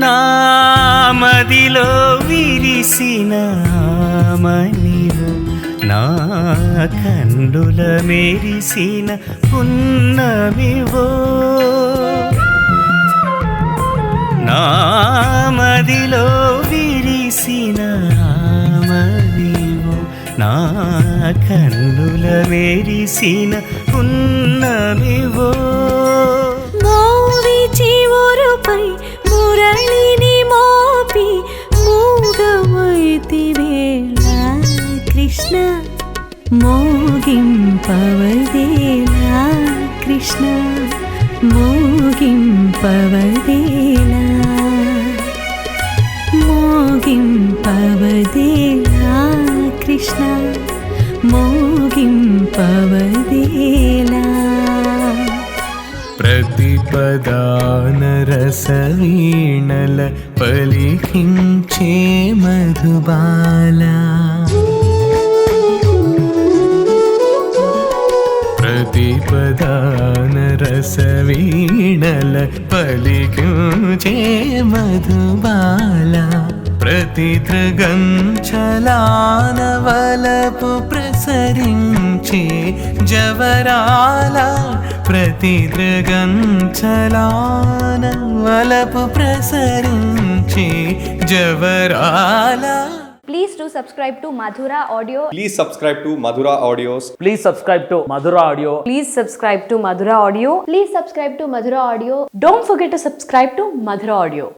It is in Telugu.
నామదిలో విరిసిన ఆమనివో, నా కన్నుల మెరిసిన పున్నమివో, నామదిలో విరిసిన ఆమనివో, నా కన్నుల మెరిసిన పున్నమివో. మోవి చివరుపై మురళిని మోపి మూగమైతివేళ కృష్ణ, మోగింపవదేలా కృష్ణ, మోగింపవదేలా, మోగింపవదేలా కృష్ణ, మోగింపవదేలా. ప్రతిపదాన రసవీణల పలికించే మధుబాల, ప్రతిపదాన రసవీణల పలికించే మధుబాల, ప్రతిత్రగంచలాన వలపు ప్రసరించే జవరాల, ప్రతిత్రగంచలాన వలపు ప్రసరించే జవరాల. Please do subscribe to Madhura Audio. Please subscribe to Madhura Audios. Please subscribe to Madhura Audio. Please subscribe to Madhura Audio. Please subscribe to Madhura Audio. Don't forget to subscribe to Madhura Audio.